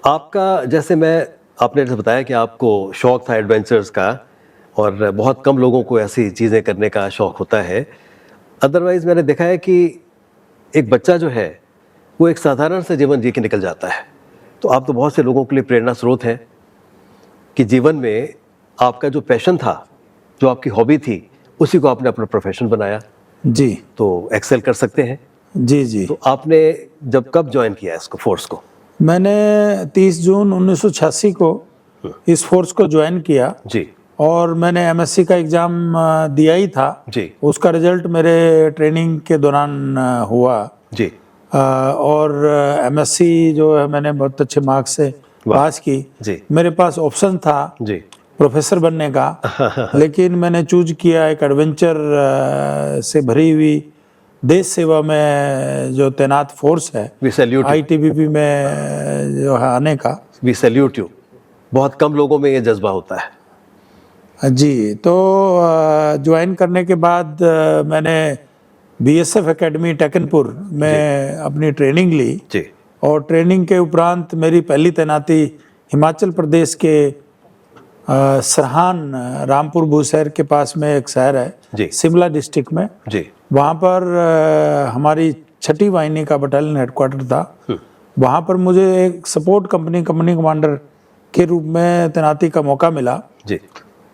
आपका जैसे आपने जैसे बताया कि आपको शौक था एडवेंचर्स का और बहुत कम लोगों को ऐसी चीज़ें करने का शौक होता है। अदरवाइज़ मैंने देखा है कि एक बच्चा जो है वो एक साधारण सा जीवन जी के निकल जाता है। तो आप तो बहुत से लोगों के लिए प्रेरणा स्रोत हैं कि जीवन में आपका जो पैशन था, जो आपकी हॉबी थी, उसी को आपने अपना प्रोफेशन बनाया, जी तो एक्सेल कर सकते हैं। जी जी। तो आपने कब ज्वाइन किया इसको, फोर्स को? मैंने 30 जून 1986 को इस फोर्स को ज्वाइन किया जी और मैंने एमएससी का एग्ज़ाम दिया ही था। जी उसका रिजल्ट मेरे ट्रेनिंग के दौरान हुआ जी। और एमएससी जो है मैंने बहुत अच्छे मार्क्स से वाह। पास की। जी मेरे पास ऑप्शन था जी। प्रोफेसर बनने का, लेकिन मैंने चूज किया एक एडवेंचर से भरी हुई देश सेवा में जो तैनात फोर्स है, वी सैल्यूट यू, आईटीबीपी में जो है आने का। We salute you. बहुत कम लोगों में ये जज्बा होता है। जी, तो ज्वाइन करने के बाद मैंने बीएसएफ एकेडमी टेकनपुर में अपनी ट्रेनिंग ली जी और ट्रेनिंग के उपरांत मेरी पहली तैनाती हिमाचल प्रदेश के सरहान रामपुर भूशहर के पास में एक शहर है जी शिमला डिस्ट्रिक्ट में। जी वहाँ पर हमारी 6ठी वाहिनी का बटालियन हेडक्वार्टर था। वहाँ पर मुझे एक सपोर्ट कंपनी कमांडर के रूप में तैनाती का मौका मिला। जी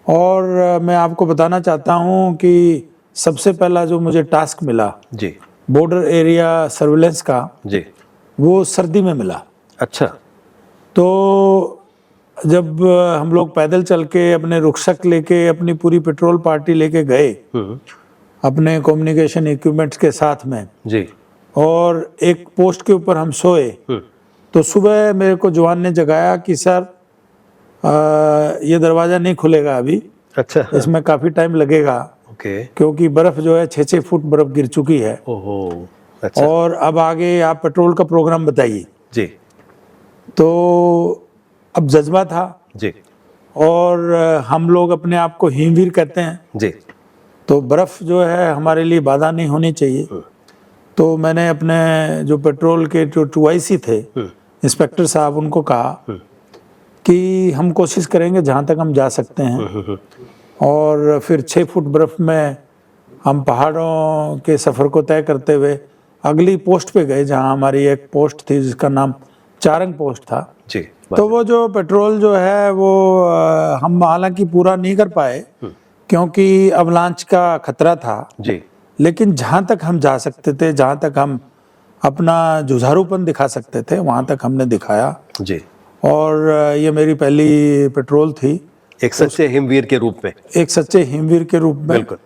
और मैं आपको बताना चाहता हूँ कि सबसे पहला जो मुझे टास्क मिला जी बॉर्डर एरिया सर्विलेंस का, जी। वो सर्दी में मिला। अच्छा। तो जब हम लोग पैदल चल के अपने रुकशक लेके अपनी पूरी पेट्रोल पार्टी लेके गए अपने कम्युनिकेशन इक्विपमेंट्स के साथ में, जी और एक पोस्ट के ऊपर हम सोए, तो सुबह मेरे को जवान ने जगाया कि सर ये दरवाज़ा नहीं खुलेगा अभी, अच्छा। इसमें काफ़ी टाइम लगेगा ओके। क्योंकि बर्फ़ जो है 6-6 फुट बर्फ़ गिर चुकी है। ओहो। अच्छा। और अब आगे आप पेट्रोल का प्रोग्राम बताइए। जी तो अब जज्बा था जी और हम लोग अपने आप को हिमवीर कहते हैं, जी। तो बर्फ़ जो है हमारे लिए बाधा नहीं होनी चाहिए। तो मैंने अपने जो पेट्रोल के जो 2IC थे इंस्पेक्टर साहब, उनको कहा कि हम कोशिश करेंगे जहाँ तक हम जा सकते हैं। और फिर 6 फुट बर्फ़ में हम पहाड़ों के सफ़र को तय करते हुए अगली पोस्ट पे गए, जहाँ हमारी एक पोस्ट थी जिसका नाम चारंग पोस्ट था। जी। तो वो जो पेट्रोल जो है वो हम हालांकि पूरा नहीं कर पाए क्योंकि अवलांच का खतरा था, जी लेकिन जहाँ तक हम जा सकते थे, जहाँ तक हम अपना जुझारूपन दिखा सकते थे, वहाँ तक हमने दिखाया। जी। और ये मेरी पहली पेट्रोल थी, एक सच्चे हिमवीर के रूप में। एक सच्चे हिमवीर के रूप में। बिल्कुल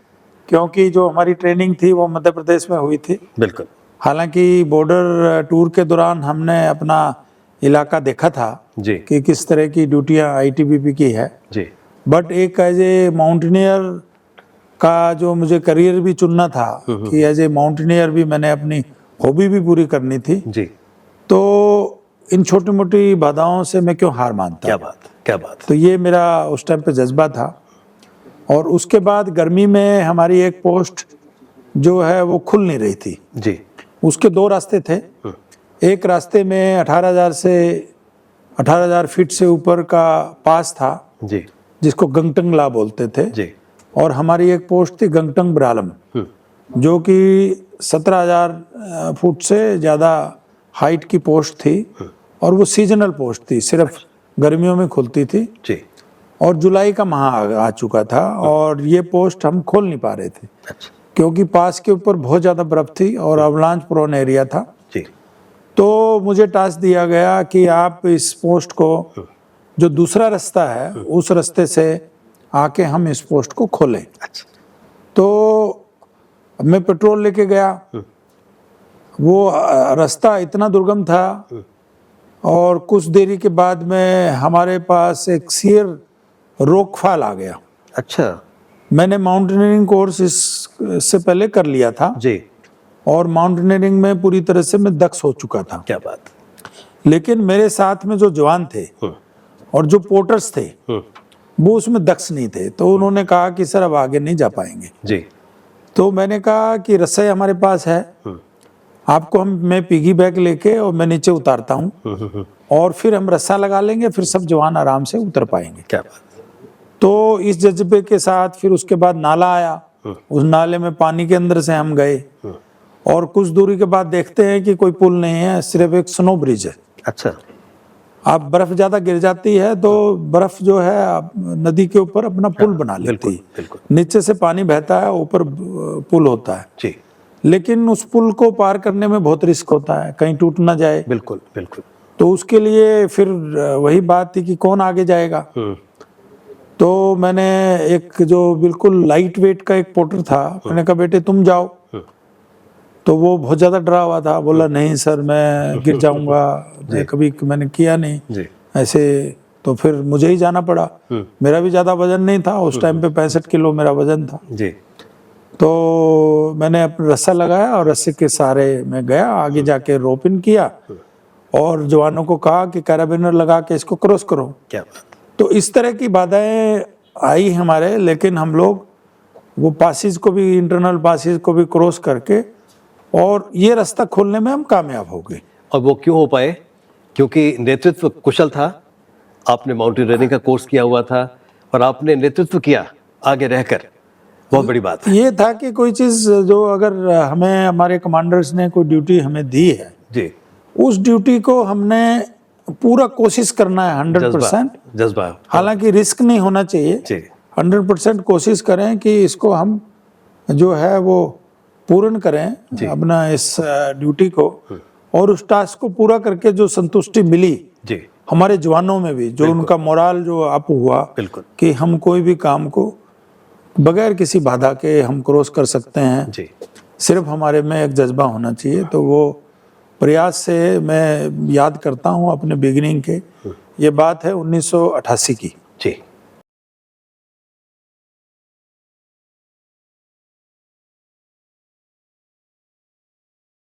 क्योंकि जो हमारी ट्रेनिंग थी वो मध्य प्रदेश में हुई थी। बिल्कुल। हालांकि बॉर्डर टूर के दौरान हमने अपना इलाका देखा था जी कि किस तरह की ड्यूटियां आईटीबीपी की है, जी बट एक एज ए माउंटेनियर का जो मुझे करियर भी चुनना था कि एज ए माउंटेनियर भी मैंने अपनी हॉबी भी पूरी करनी थी। जी। तो इन छोटी मोटी बाधाओं से मैं क्यों हार मानता। क्या बात, क्या बात। तो ये मेरा उस टाइम पे जज्बा था। और उसके बाद गर्मी में हमारी एक पोस्ट जो है वो खुल नहीं रही थी। जी उसके 2 रास्ते थे। एक रास्ते में 18,000 फीट से ऊपर का पास था जी जिसको गंगटंगला बोलते थे। जी। और हमारी एक पोस्ट थी गंगटंग ब्रालम, जो कि 17,000 फुट से ज़्यादा हाइट की पोस्ट थी और वो सीजनल पोस्ट थी, सिर्फ गर्मियों में खुलती थी। जी। और जुलाई का माह आ चुका था और ये पोस्ट हम खोल नहीं पा रहे थे। अच्छा। क्योंकि पास के ऊपर बहुत ज़्यादा बर्फ़ थी और अवलांच प्रोन एरिया था। जी। तो मुझे टास्क दिया गया कि आप इस पोस्ट को, जो दूसरा रास्ता है, उस रास्ते से आके हम इस पोस्ट को खोलें। अच्छा। तो मैं पेट्रोल लेके गया। वो रास्ता इतना दुर्गम था और कुछ देरी के बाद में हमारे पास एक शेर रोकफाल आ गया। अच्छा। मैंने माउंटेनियरिंग कोर्स इससे पहले कर लिया था जी। और माउंटेनियरिंग में पूरी तरह से मैं दक्ष हो चुका था। क्या बात। लेकिन मेरे साथ में जो जवान थे और जो पोर्टर्स थे वो उसमें दक्ष नहीं थे। तो उन्होंने कहा कि सर अब आगे नहीं जा पाएंगे। जी। तो मैंने कहा कि रस्सा हमारे पास है, आपको मैं पिगी बैग लेके और मैं नीचे उतारता हूँ और फिर हम रस्सा लगा लेंगे, फिर सब जवान आराम से उतर पाएंगे। क्या बात। तो इस जज्बे के साथ फिर उसके बाद नाला आया, उस नाले में पानी के अंदर से हम गए और कुछ दूरी के बाद देखते हैं कि कोई पुल नहीं है, सिर्फ एक स्नो ब्रिज है। अच्छा। आप बर्फ ज्यादा गिर जाती है तो बर्फ जो है नदी के ऊपर अपना पुल बना लेती है, बिल्कुल। नीचे से पानी बहता है, ऊपर पुल होता है। जी। लेकिन उस पुल को पार करने में बहुत रिस्क होता है, कहीं टूट ना जाए। बिल्कुल बिल्कुल। तो उसके लिए फिर वही बात थी कि कौन आगे जाएगा। तो मैंने एक जो बिल्कुल लाइट वेट का एक पोर्टर था, मैंने कहा बेटे तुम जाओ। तो वो बहुत ज्यादा डरा हुआ था, बोला नहीं सर मैं गिर जाऊंगा, मैंने किया नहीं जी। ऐसे। तो फिर मुझे ही जाना पड़ा, मेरा भी ज्यादा वजन नहीं था उस टाइम पे, 65 किलो मेरा वजन था। जी। तो मैंने अपना रस्सा लगाया और रस्से के सहारे मैं गया, आगे जाके रोप इन किया और जवानों को कहा कि कैराबिनर लगा के इसको क्रॉस करो। क्या बात। तो इस तरह की बाधाएं आई हमारे, लेकिन हम लोग वो पासिस को भी, इंटरनल पासिस को भी क्रॉस करके और ये रास्ता खोलने में हम कामयाब हो गए। और वो क्यों हो पाए? क्योंकि नेतृत्व कुशल था, आपने माउंटेनियरिंग का कोर्स किया हुआ था और आपने नेतृत्व किया आगे रहकर, बहुत बड़ी बात है। ये था कि कोई चीज जो अगर हमें हमारे कमांडर्स ने कोई ड्यूटी हमें दी है, जी। उस ड्यूटी को हमने पूरा कोशिश करना है 100%। जज्बा। हालांकि रिस्क नहीं होना चाहिए, जी। 100% कोशिश करें कि इसको हम जो है वो पूर्ण करें अपना इस ड्यूटी को, और उस टास्क को पूरा करके जो संतुष्टि मिली जी। हमारे जवानों में भी, जो उनका मोराल जो अप हुआ बिल्कुल। कि हम कोई भी काम को बगैर किसी बाधा के हम क्रॉस कर सकते हैं, जी। सिर्फ हमारे में एक जज्बा होना चाहिए। तो वो प्रयास से मैं याद करता हूँ अपने बिगिनिंग के, ये बात है 1988 की। जी।